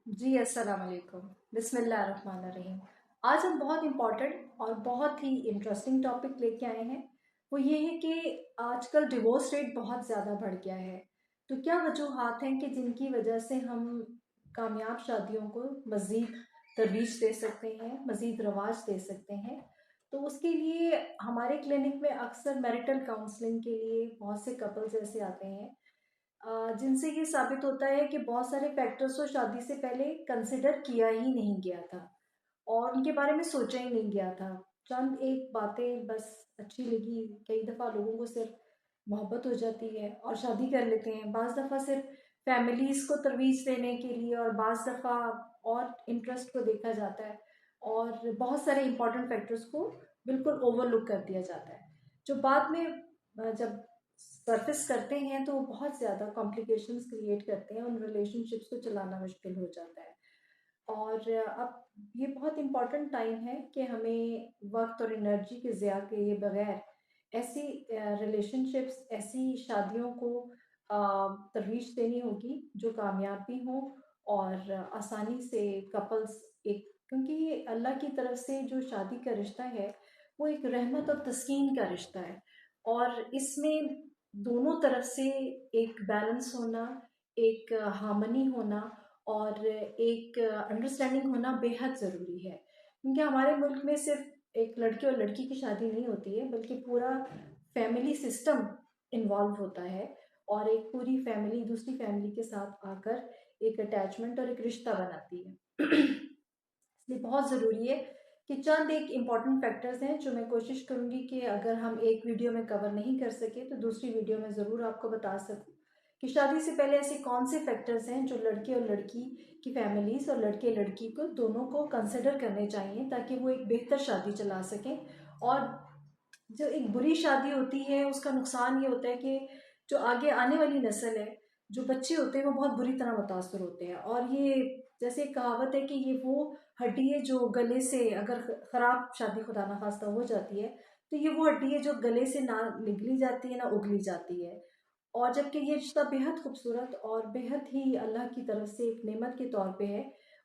जी, अस्सलाम वालेकुम। बिस्मिल्लाहिर्रहमानिर्रहीम। आज हम बहुत इम्पोर्टेंट और बहुत ही इंटरेस्टिंग टॉपिक लेके आए हैं। वो ये है कि आजकल डिवोर्स रेट बहुत ज़्यादा बढ़ गया है। तो क्या वजूहात हैं कि जिनकी वजह से हम कामयाब शादियों को मज़ीद तरवीज दे सकते हैं, मज़ीद रवाज दे सकते हैं? तो उसके लिए हमारे क्लिनिक में अक्सर मैरिटल काउंसलिंग के लिए बहुत से कपल्स ऐसे आते हैं जिनसे ये साबित होता है कि बहुत सारे फैक्टर्स को शादी से पहले कंसिडर किया ही नहीं गया था और उनके बारे में सोचा ही नहीं गया था। चंद एक बातें बस अच्छी लगी, कई दफ़ा लोगों को सिर्फ मोहब्बत हो जाती है और शादी कर लेते हैं। बाज़ दफ़ा सिर्फ फैमिलीज़ को तरवीज देने के लिए और बाज़ दफ़ा और इंटरेस्ट को देखा जाता है और बहुत सारे इंपॉर्टेंट फैक्टर्स को बिल्कुल ओवरलुक कर दिया जाता है, जो बाद में जब सरफेस करते हैं तो वो बहुत ज़्यादा कॉम्प्लिकेशंस क्रिएट करते हैं, उन रिलेशनशिप्स को चलाना मुश्किल हो जाता है। और अब ये बहुत इम्पोर्टेंट टाइम है कि हमें वक्त और एनर्जी के ज़िया किए बगैर ऐसी रिलेशनशिप्स, ऐसी शादियों को तरवीज देनी होगी जो कामयाब भी हों और आसानी से कपल्स एक, क्योंकि ये अल्लाह की तरफ से जो शादी का रिश्ता है वो एक रहमत और तस्कीन का रिश्ता है और इसमें दोनों तरफ से एक बैलेंस होना, एक हार्मनी होना और एक अंडरस्टैंडिंग होना बेहद ज़रूरी है। क्योंकि हमारे मुल्क में सिर्फ एक लड़के और लड़की की शादी नहीं होती है, बल्कि पूरा फैमिली सिस्टम इन्वॉल्व होता है और एक पूरी फैमिली दूसरी फैमिली के साथ आकर एक अटैचमेंट और एक रिश्ता बनाती है। इसलिए बहुत ज़रूरी है कि चंद एक इम्पॉर्टेंट फैक्टर्स हैं जो मैं कोशिश करूँगी कि अगर हम एक वीडियो में कवर नहीं कर सके तो दूसरी वीडियो में ज़रूर आपको बता सकूँ कि शादी से पहले ऐसे कौन से फैक्टर्स हैं जो लड़के और लड़की की फैमिलीज़ और लड़के लड़की को दोनों को कंसिडर करने चाहिए ताकि वो एक बेहतर शादी चला सकें। और जो एक बुरी शादी होती है उसका नुकसान ये होता है कि जो आगे आने वाली नस्ल है, जो बच्चे होते हैं वो बहुत बुरी तरह मुतासर होते हैं। और ये जैसे एक कहावत है कि ये वो हड्डी है जो गले से अगर ख़राब शादी खुदा ना खास्ता हो जाती है तो ये वो हड्डी है जो गले से ना निगली जाती है ना उगली जाती है। और जबकि ये रिश्ता बेहद खूबसूरत और बेहद ही अल्लाह की तरफ से एक नेमत के तौर पे है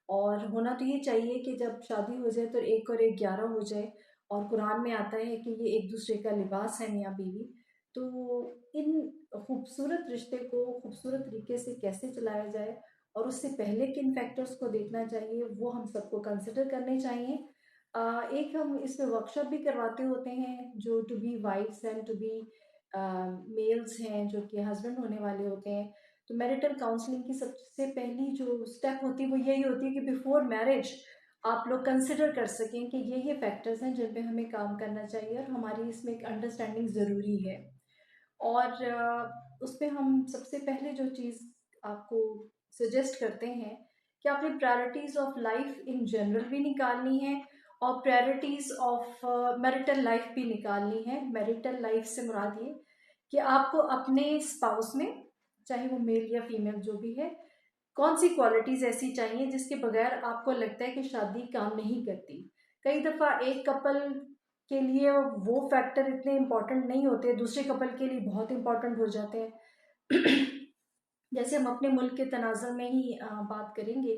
और होना तो ये चाहिए कि जब शादी हो जाए तो एक और एक 11 हो जाए। और कुरान में आता है कि ये एक दूसरे का लिबास है मियाँ बीवी। तो इन खूबसूरत रिश्ते को खूबसूरत तरीके से कैसे चलाया जाए और उससे पहले किन फैक्टर्स को देखना चाहिए वो हम सबको कंसिडर करने चाहिए। एक हम इसमें वर्कशॉप भी करवाते होते हैं जो to be wives and to be males हैं जो कि हस्बैंड होने वाले होते हैं। तो मैरिटल काउंसलिंग की सबसे पहली जो स्टेप होती है वो यही होती है कि बिफोर मैरिज आप लोग कंसिडर कर सकें कि ये फैक्टर्स हैं जिन पे हमें काम करना चाहिए और हमारी इसमें एक अंडरस्टैंडिंग ज़रूरी है। और उसपे हम सबसे पहले जो चीज़ आपको सजेस्ट करते हैं कि आपने priorities of life in general भी निकालनी है और प्रायोरिटीज़ ऑफ मैरिटल लाइफ भी निकालनी है। मैरिटल लाइफ से मुराद ये कि आपको अपने स्पाउस में, चाहे वो मेल या फीमेल जो भी है, कौन सी क्वालिटीज़ ऐसी चाहिए जिसके बगैर आपको लगता है कि शादी काम नहीं करती। कई दफ़ा एक कपल के लिए वो फैक्टर इतने इम्पोर्टेंट नहीं होते, दूसरे कपल के लिए बहुत इम्पोर्टेंट हो जाते हैं। जैसे हम अपने मुल्क के तनाज़ुर में ही बात करेंगे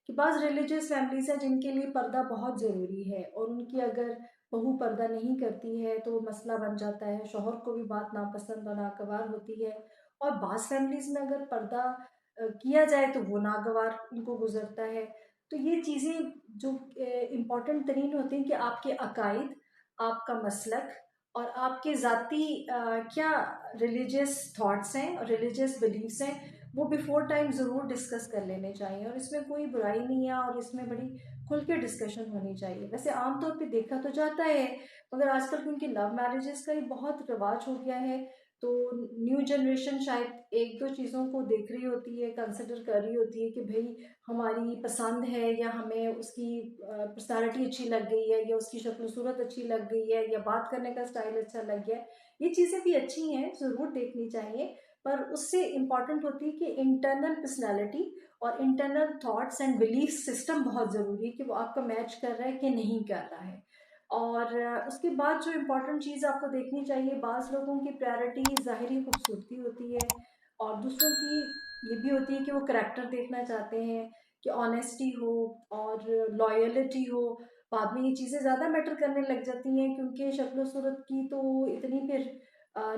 कि बाज़ रिलीजियस फैमिलीज़ हैं जिनके लिए पर्दा बहुत ज़रूरी है और उनकी अगर बहू पर्दा नहीं करती है तो वो मसला बन जाता है, शौहर को भी बात नापसंद और नागवार होती है। और बाज़ फैमिलीज़ में अगर पर्दा किया जाए तो वो नागवार उनको गुजरता है। तो ये चीज़ें जो इम्पोर्टेंट तरीन होती हैं कि आपके अकायद, आपका मसलक और आपके ज़ाती क्या रिलीजियस थॉट्स हैं और रिलीजियस बिलीव्स हैं, वो बिफोर टाइम ज़रूर डिस्कस कर लेने चाहिए। और इसमें कोई बुराई नहीं है और इसमें बड़ी खुल के डिस्कशन होनी चाहिए। वैसे आमतौर पे देखा तो जाता है, मगर आजकल क्योंकि लव मैरिजेस का ही बहुत रिवाज हो गया है तो न्यू जनरेशन शायद एक दो चीज़ों को देख रही होती है, कंसिडर कर रही होती है कि भाई हमारी पसंद है या हमें उसकी पर्सनालिटी अच्छी लग गई है या उसकी शक्ल सूरत अच्छी लग गई है या बात करने का स्टाइल अच्छा लग गया है। ये चीज़ें भी अच्छी हैं, ज़रूर देखनी चाहिए, पर उससे इम्पॉर्टेंट होती है कि इंटरनल पर्सनालिटी और internal thoughts and belief system बहुत ज़रूरी है कि वो आपका मैच कर रहा है कि नहीं कर रहा है। और उसके बाद जो इम्पोर्टेंट चीज़ आपको देखनी चाहिए, बाज़ लोगों की प्रायोरिटी ज़ाहिरी खूबसूरती होती है और दूसरों की ये भी होती है कि वो करैक्टर देखना चाहते हैं कि ऑनेस्टी हो और लॉयलिटी हो। बाद में ये चीज़ें ज़्यादा मैटर करने लग जाती हैं, क्योंकि शक्ल सूरत की तो इतनी फिर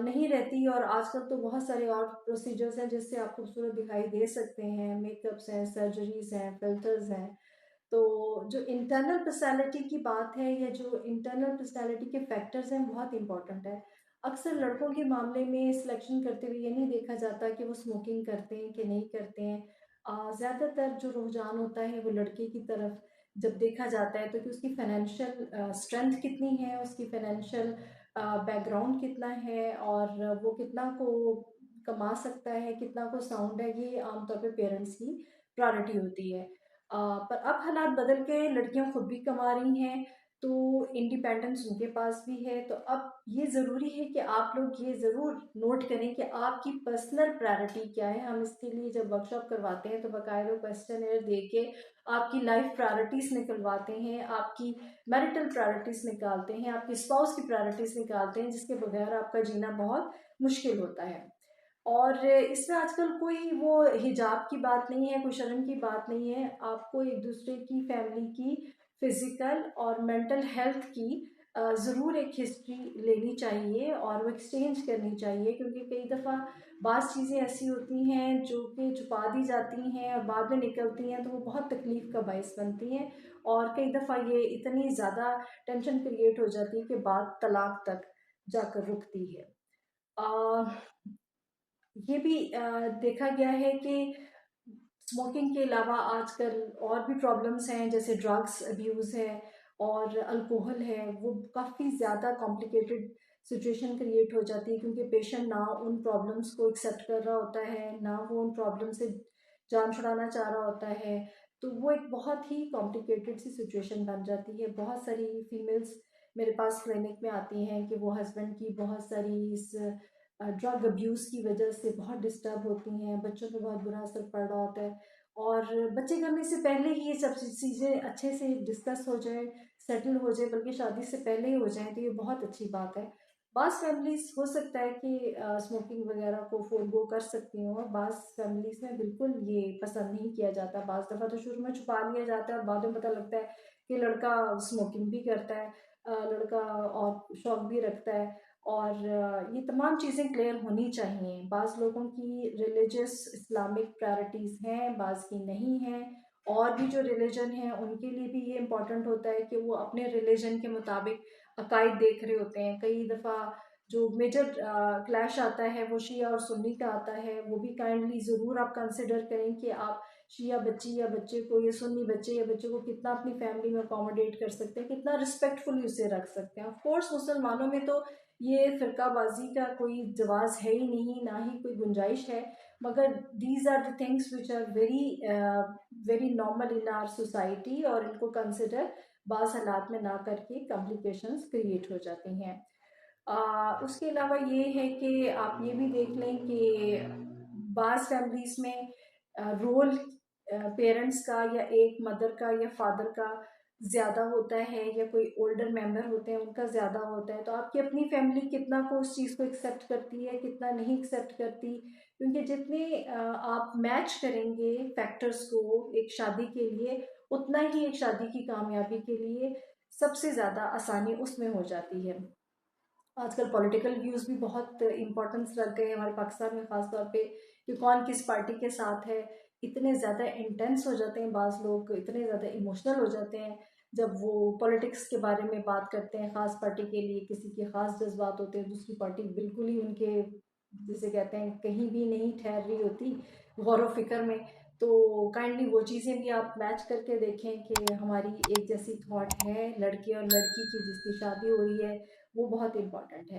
नहीं रहती। और आजकल तो बहुत सारे और प्रोसीजर्स हैं जिससे आप खूबसूरत दिखाई दे सकते हैं, मेकअप्स हैं, सर्जरीज हैं, फिल्टर्स हैं। तो जो इंटरनल पर्सनैलिटी की बात है, या जो इंटरनल पर्सनैलिटी के फैक्टर्स हैं, बहुत इंपॉर्टेंट है। अक्सर लड़कों के मामले में सिलेक्शन करते हुए ये नहीं देखा जाता कि वो स्मोकिंग करते हैं कि नहीं करते हैं। ज़्यादातर जो रुझान होता है वो लड़के की तरफ जब देखा जाता है, तो कि उसकी फाइनेंशियल स्ट्रेंथ कितनी है, उसकी फाइनेंशियल बैकग्राउंड कितना है, और वो कितना को कमा सकता है, कितना को साउंड है, ये आमतौर पे पेरेंट्स की प्रायोरिटी होती है। पर अब हालात बदल के लड़कियां खुद भी कमा रही हैं, तो इंडिपेंडेंस उनके पास भी है। तो अब ये ज़रूरी है कि आप लोग ये ज़रूर नोट करें कि आपकी पर्सनल प्रायोरिटी क्या है। हम इसके लिए जब वर्कशॉप करवाते हैं तो बाकायदा क्वेश्चन दे के आपकी लाइफ प्रायोरिटीज़ निकलवाते हैं, आपकी मैरिटल प्रायोरिटीज़ निकालते हैं, आपकी स्पाउस की प्रायोरिटीज़ निकालते हैं, जिसके बगैर आपका जीना बहुत मुश्किल होता है। और इसमें आजकल कोई वो हिजाब की बात नहीं है, कोई शर्म की बात नहीं है। आपको एक दूसरे की फैमिली की फिजिकल और मेंटल हेल्थ की ज़रूर एक हिस्ट्री लेनी चाहिए और वो एक्सचेंज करनी चाहिए, क्योंकि कई दफ़ा बाज़ चीज़ें ऐसी होती हैं जो कि छुपा दी जाती हैं और बाद में निकलती हैं, तो वो बहुत तकलीफ़ का बायस बनती हैं। और कई दफ़ा ये इतनी ज़्यादा टेंशन क्रिएट हो जाती है कि बात तलाक तक जाकर रुकती है। अ, ये भी देखा गया है कि स्मोकिंग के अलावा आजकल और भी प्रॉब्लम्स हैं, जैसे ड्रग्स अब्यूज़ है और अल्कोहल है। वो काफ़ी ज़्यादा कॉम्प्लिकेटेड सिचुएशन क्रिएट हो जाती है, क्योंकि पेशेंट ना उन प्रॉब्लम्स को एक्सेप्ट कर रहा होता है, ना वो उन प्रॉब्लम से जान छुड़ाना चाह रहा होता है। तो वो एक बहुत ही कॉम्प्लिकेटेड सी सिचुएशन बन जाती है। बहुत सारी फीमेल्स मेरे पास क्लिनिक में आती हैं कि वो हस्बैंड की बहुत सारी इस ड्रग अब्यूज़ की वजह से बहुत डिस्टर्ब होती हैं, बच्चों पे बहुत बुरा असर पड़ रहा होता है। और बच्चे करने से पहले ही ये सब चीज़ें अच्छे से डिस्कस हो जाए, सेटल हो जाए, बल्कि शादी से पहले ही हो जाए, तो ये बहुत अच्छी बात है। बाज़ फैमिलीज़ हो सकता है कि स्मोकिंग वगैरह को फ़ोरगो कर सकती हों, और बाज़ फैमिलीज़ में बिल्कुल ये पसंद नहीं किया जाता। बाज़ दफ़ा तो शुरू में छुपा लिया जाता है और बाद में पता लगता है कि लड़का स्मोकिंग भी करता है, लड़का और शौक भी रखता है। और ये तमाम चीज़ें क्लियर होनी चाहिए। बाज़ लोगों की रिलीजियस इस्लामिक प्रायोरिटीज़ हैं, बाज़ की नहीं हैं। और भी जो रिलीजन हैं उनके लिए भी ये इम्पोर्टेंट होता है कि वो अपने रिलीजन के मुताबिक अकायद देख रहे होते हैं। कई दफ़ा जो मेजर क्लैश आता है वो शिया और सुन्नी का आता है, वो भी काइंडली ज़रूर आप कंसिडर करें कि आप शिया बच्ची या बच्चे को, या सुन्नी बच्चे या बच्चे को कितना अपनी फैमिली में अकोमोडेट कर सकते हैं, कितना रिस्पेक्टफुली उसे रख सकते हैं। ऑफ कोर्स मुसलमानों में तो ये फ़िरकाबाज़ी का कोई जवाज़ है ही नहीं, ना ही कोई गुंजाइश है। मगर these are the things which are very very normal in our society, और इनको कंसिडर बाज़ हालात में ना करके कॉम्प्लिकेशंस क्रिएट हो जाती हैं। उसके अलावा ये है कि आप ये भी देख लें कि बाज़ फैमिलीज़ में रोल पेरेंट्स का, या एक मदर का या फादर का ज़्यादा होता है, या कोई ओल्डर मेंबर होते हैं उनका ज़्यादा होता है। तो आपकी अपनी फैमिली कितना को उस चीज़ को एक्सेप्ट करती है, कितना नहीं एक्सेप्ट करती। क्योंकि जितने आप मैच करेंगे फैक्टर्स को एक शादी के लिए, उतना ही एक शादी की कामयाबी के लिए सबसे ज़्यादा आसानी उसमें हो जाती है। आजकल पॉलिटिकल व्यूज़ भी बहुत इम्पोर्टेंस रख गए हैं हमारे पाकिस्तान में, ख़ास तौर पे कि कौन किस पार्टी के साथ है। इतने ज़्यादा इंटेंस हो जाते हैं बाज़ लोग, इतने ज़्यादा इमोशनल हो जाते हैं जब वो पॉलिटिक्स के बारे में बात करते हैं। ख़ास पार्टी के लिए किसी के ख़ास जज्बात होते हैं, दूसरी पार्टी बिल्कुल ही उनके, जिसे कहते हैं, कहीं भी नहीं ठहर रही होती गौर व फिक्र में। तो काइंडली वो चीज़ें भी आप मैच करके देखें कि हमारी एक जैसी थॉट है लड़के और लड़की की जिसकी शादी हो रही है, वो बहुत इम्पोर्टेंट है।